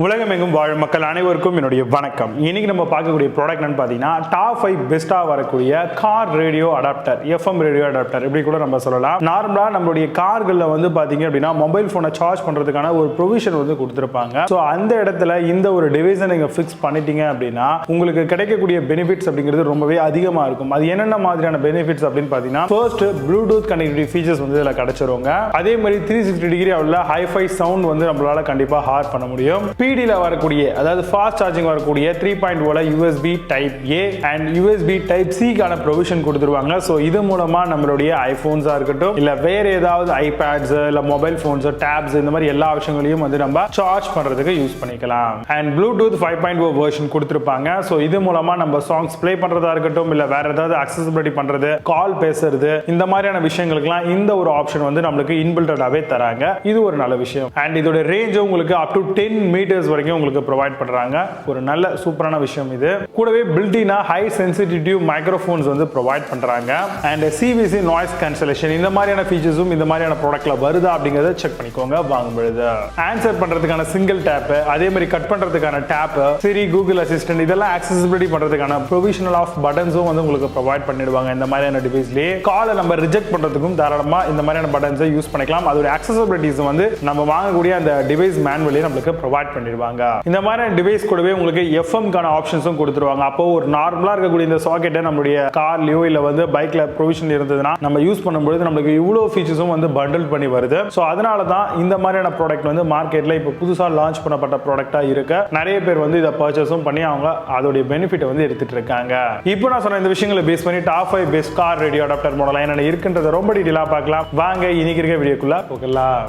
உலகமெங்கும் வாழும் மக்கள் அனைவருக்கும் என்னுடைய வணக்கம். இன்னைக்கு நம்ம பார்க்கக்கூடிய ப்ராடக்ட் என்னன்னு பார்த்தீங்கன்னா டாப் 5 பெஸ்ட்டாக வரக்கூடிய car radio adapter, FM radio adapter இப்படி கூட நம்ம சொல்லலாம். நார்மலாக நம்மளுடைய கார்களில் வந்து பார்த்தீங்க அப்படின்னா மொபைல் ஃபோனை சார்ஜ் பண்ணுறதுக்கான ஒரு ப்ரொவிஷன் வந்து கொடுத்துருப்பாங்க. ஸோ அந்த இடத்துல இந்த ஒரு டிவைஸை நீங்கள் ஃபிக்ஸ் பண்ணிட்டீங்க அப்படின்னா உங்களுக்கு கிடைக்கக்கூடிய பெனிஃபிட்ஸ் அப்படிங்கிறது ரொம்பவே அதிகமாக இருக்கும். அது என்னென்ன மாதிரியான பெனிஃபிட்ஸ் அப்படின்னு பார்த்தீங்கன்னா, ஃபர்ஸ்ட் ப்ளூடூத் கனெக்டிவிட்டி ஃபீச்சர்ஸ் வந்து இதில் கிடைச்சிருவாங்க. அதே மாதிரி 360 டிகிரி உள்ள ஹைஃபை சவுண்ட் வந்து நம்மளால கண்டிப்பாக ஹார் பண்ண முடியும். ஸ்பீடில் வரக்கூடிய, அதாவது ஃபாஸ்ட் சார்ஜிங் வரக்கூடிய 3.0 USB type A and USB type சிக்கான ப்ரொவிஷன் கொடுத்துருவாங்க. ஸோ இது மூலமா நம்மளுடைய ஐபோன்ஸா இருக்கட்டும், இல்ல வேற ஏதாவது ஐபேட்ஸ், இல்ல மொபைல் போன்ஸ், டேப்ஸ், இந்த மாதிரி எல்லா விஷயங்களையும் வந்து நம்ம சார்ஜ் பண்றதுக்கு யூஸ் பண்ணிக்கலாம். அண்ட் ப்ளூடூத் 5.0 வெர்ஷன் கொடுத்துருப்பாங்க. ஸோ இது மூலமா நம்ம சாங்ஸ் பிளே பண்றதா இருக்கட்டும், இல்ல வேற ஏதாவது அக்சசிபிலிட்டி பண்றது, கால் பேசுறது, இந்த மாதிரியான விஷயங்களுக்குலாம் இந்த ஒரு ஆப்ஷன் வந்து நம்மளுக்கு இன்பில்டாவே தராங்க. இது ஒரு நல்ல விஷயம். அண்ட் இதோட ரேஞ்ச் உங்களுக்கு அப் டு 10 மீட்டர்ஸ் வரைக்கும் உங்களுக்கு ப்ரொவைட் பண்றாங்க. ஒரு நல்ல சூப்பரான விஷயம் இது. கூடவே பில்ட்-இனா ஹை சென்சிட்டிவ் மைக்ரோஃபோன்ஸ் வந்து ப்ரொவைட் பண்றாங்க. அண்ட் சிவிசி நாய்ஸ் கேன்சலேஷன், இந்த மாதிரியான ஃபீச்சர்ஸும் இந்த மாதிரியான ப்ராடக்ட்ல வருதா அப்படிங்கறத செக் பண்ணிக்கோங்க வாங்கும் பொழுது. ஆன்சர் பண்றதுக்கான சிங்கிள் டேப், அதே மாதிரி கட் பண்றதுக்கான டேப், சிரி, கூகுள் அசிஸ்டன்ட், இதெல்லாம் அக்சசிபிலிட்டி பண்றதுக்கான ப்ரொவிஷனல் ஆஃப் பட்டன்ஸும் வந்து உங்களுக்கு ப்ரொவைட் பண்ணிடுவாங்க. இந்த மாதிரியான டிவைஸ்லயே காலை நம்ம ரிஜெக்ட் பண்றதுக்கும் தாராளமா இந்த மாதிரியான பட்டன்ஸை யூஸ் பண்ணிக்கலாம். அதோட அக்சசிபிலிட்டிஸ் வந்து நம்ம வாங்கக்கூடிய அந்த டிவைஸ் மேனுவலி நம்மளுக்கு ப்ரொவைட் பண்ணிடுவாங்க. இந்த மாதிரி டிவைஸ் கூடவே உங்களுக்கு எஃப்எம் கான ஆப்ஷன்ஸும் கொடுத்துருவாங்க. அப்போ ஒரு நார்மலா இருக்கக்கூடிய இந்த சாக்கெட்டை நம்மளுடைய கார்லயோ இல்ல வந்து பைக்ல ப்ரொவிஷன் இருந்ததுன்னா நம்ம யூஸ் பண்ணும்போது நம்மளுக்கு இவ்வளவு ஃபீச்சர்ஸும் வந்து பண்டில் பண்ணி வருது. ஸோ அதனால தான் இந்த மாதிரியான ப்ராடக்ட் வந்து மார்க்கெட்ல இப்போ புதுசா லான்ச் பண்ணப்பட்ட ப்ராடக்டா இருக்கு. நிறைய பேர் வந்து இதை பர்ச்சேஸும் பண்ணி அவங்க அதோட பெனிஃபிட் வந்து எடுத்துட்டு இருக்காங்க. இப்போ நான் சொன்ன இந்த விஷயங்களை பேஸ் பண்ணி top 5 best car radio adapter model என்னென்ன இருக்குன்றதை ரொம்ப டீடைலா பார்க்கலாம். வாங்க இன்னைக்கு இருக்க வீடியோக்குள்ள போகலாம்.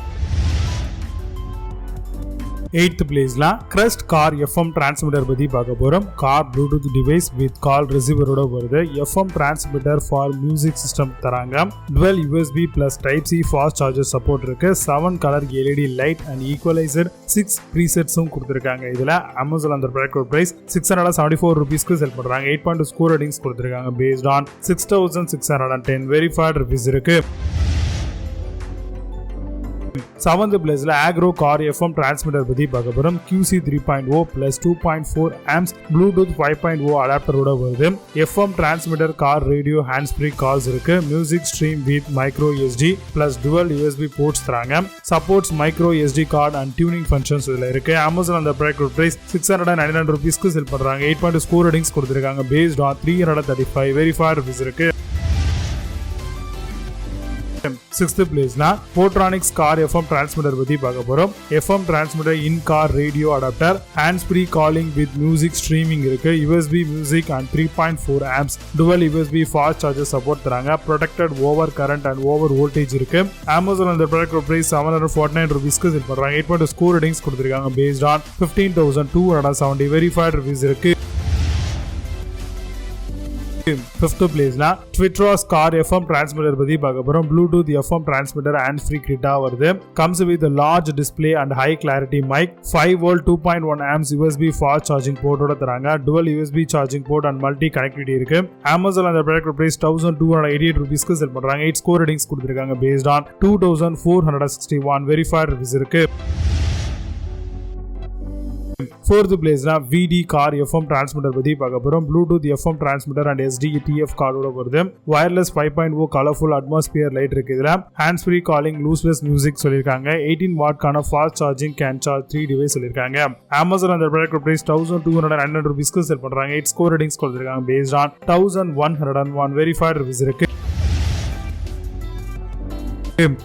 8th பிளேஸ்ல கிரஸ்ட் கார் எஃப்எம் டிரான்ஸ்மிட்டர் பத்தி பார்க்க போறோம். Car Bluetooth device with call ரிசீவரோட வருது. FM transmitter for music system தராங்க. Dual USB plus type C fast charger support இருக்கு. 7 colour LED light and equaliser, 6 ப்ரீசெட்ஸும் கொடுத்துருக்காங்க. இதுல அமேசான் அந்த ப்ராடக்ட் பிரைஸ் 674 ரூபீஸ்க்கு செல் பண்றாங்க. 8.2 ஸ்கோர் ரேட்டிங்ஸ் கொடுத்துருக்காங்க. பேஸ்ட் ஆன் 6610 வெரிஃபைட் ரிவ்யூஸ் இருக்கு. 7th பிளேஸ்ல AGARO கார் எஃப்எம் டிரான்ஸ்மிட்டர் பத்தி பார்க்க போறோம். QC 3.0 plus 2.4 amps Bluetooth 5.0 அடாப்டரோட வருது. FM transmitter car radio hands free calls இருக்கு. Music stream with micro SD plus dual USB ports தராங்க. Supports micro SD card and tuning functions இதுல இருக்கு. Amazon அந்த ப்ராடக்ட் பிரைஸ் 699 ரூபீஸ்க்கு செல் பண்றாங்க. 8.2 score ratings கொடுத்திருக்காங்க. Based on 335 verified reviews இருக்கு. 6th பிளேஸ்ல Portronics car FM transmitter பத்தி பார்க்க போறோம். FM transmitter in car radio adapter, hands free calling with music streaming இருக்கு. USB music and 3.4 amps dual USB fast charger support தராங்க. Protected over current and over voltage இருக்கு. Amazon அந்த product price 749 ரூபீஸ்க்கு sell பண்றாங்க. 8.2 score ratings கொடுத்திருக்காங்க. Based on 15,270 verified reviews இருக்கு. 5th பிளேஸ்ல Tewtross car FM transmitter பத்தி பார்க்க போறோம். Bluetooth FM transmitter hand free கிட்டா வருது. Comes with large display and high clarity mic, 5V 2.1 amps USB fast charging போர்ட்டோட தராங்க. Dual USB charging port and multi connectivity இருக்கு. அமேசான் அந்த ப்ராடக்ட் பிரைஸ் 1288 ரூபீஸ்க்கு செல் பண்றாங்க. 8 ஸ்கோர் ரேட்டிங்ஸ் கொடுத்திருக்காங்க. Based on 2461 verified reviews இருக்கு. 4th பிளேஸ்ல VD car FM transmitter பத்தி பார்க்க போறோம். Bluetooth FM transmitter and SDTF கார்டோட வருது. வயர்லெஸ் 5.0 கலர்ஃபுல் அட்மாஸ்பியர் லைட் இருக்கு. இதுல hands free calling, lossless music சொல்லிருக்காங்க. 18 வாட்கான fast charging can charge 3 device சொல்லிருக்காங்க. அமேசான் அந்த ப்ராடக்ட் பிரைஸ் 1299 ரூபீஸ்க்கு செல் பண்றாங்க. 8 ஸ்கோர் ரேட்டிங்ஸ் கொடுத்திருக்காங்க. பேஸ்ட் ஆன் 1101 வெரிஃபைட் ரிவ்யூஸ் இருக்கு.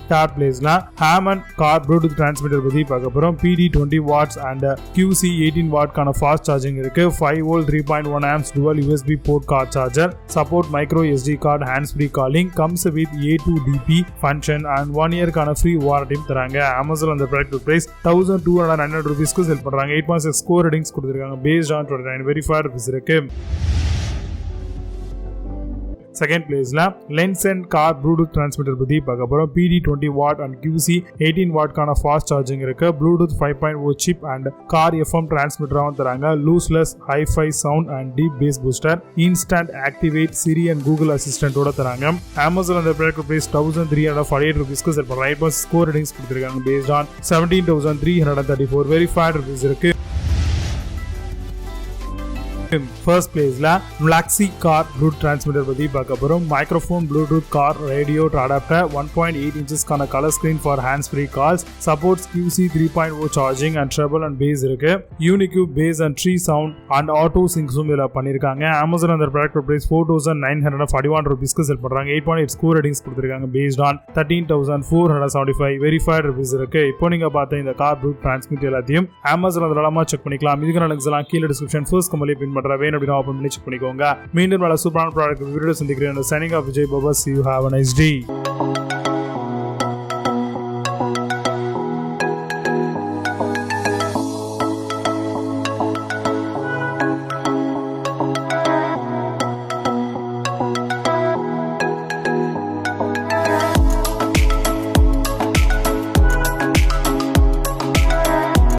3rd பிளேஸ்ல Hamaan கார் ப்ளூடூத் டிரான்ஸ்மிட்டர் பத்தி பார்க்க போறோம். PD 20 watts and QC 18 வாட்கான ஃபாஸ்ட் சார்ஜிங் இருக்கு. 5V 3.1 amps dual USB port car charger, support micro SD card, hands free calling, comes with A2DP function and 1 இயர்க்கான free வாரண்டியும் தராங்க. Amazon அந்த product price 1299 ரூபீஸ்க்கு செல் பண்றாங்க. 8.6 ஸ்கோர் ரேட்டிங்ஸ் கொடுத்திருக்காங்க. Based on 29 verified reviews இருக்கு. 2nd பிளேஸ்ல LENCENT car Bluetooth transmitter பத்தி பார்க்க போறோம். PD 20 watt and QC 18 வாட்கான ஃபாஸ்ட் சார்ஜிங் இருக்கு. Bluetooth 5.0 chip and car FM டிரான்ஸ்மிட்டராகவும் தராங்க. Lossless hifi sound and deep bass booster, instant activate, Siri and Google அசிஸ்டன்டோட தராங்க. அமேசான் அந்த ப்ராடக்ட் பிரைஸ் 1348 ரூபீஸ்க்கு செல் பண்றாங்க. ஸ்கோர் ரேட்டிங்ஸ் கொடுத்திருக்காங்க. பேஸ்ட் ஆன் 17,334 வெரிஃபைட் ரிவ்யூஸ் இருக்கு. ஃபர்ஸ்ட் பிளேஸ்ல Nulaxy கார் ப்ளூடூத் டிரான்ஸ்மிட்டர் பத்தி பார்க்க போறோம். Microphone Bluetooth car radio adapter 1.8 inches கான colour screen for hands free calls, supports QC 3.0 charging and treble and bass இருக்கு. Unique bass and tree sound and auto சிங்ஸும் இதுல பண்ணிருக்காங்க. Amazon அந்த product price 4,941 rupeesக்கு செல் பண்றாங்க. 8.8 ஸ்கோர் ரேட்டிங்ஸ் கொடுத்திருக்காங்க. Based on 13,475 verified reviews இருக்கு. இப்போ நீங்க பார்த்த இந்த கார் ப்ளூடூத் டிரான்ஸ்மிட்டர் எல்லாத்தையும் Amazon தாராளமா செக் பண்ணிக்கலாம். இதுக்கான லிங்க்ஸ் எல்லாம் கீழ டிஸ்கிரிப்ஷன் ஃபர்ஸ்ட் கமெண்ட்ல பின் பண்றேன். வேணும் அப்படினா ஓபன் பண்ணி செக் பண்ணிக்கோங்க. மீண்டும் நல்ல சூப்பரான ப்ராடக்ட் வீடியோ சந்திக்கிறேன். Signing off Vijay Baba. See you, have a nice day.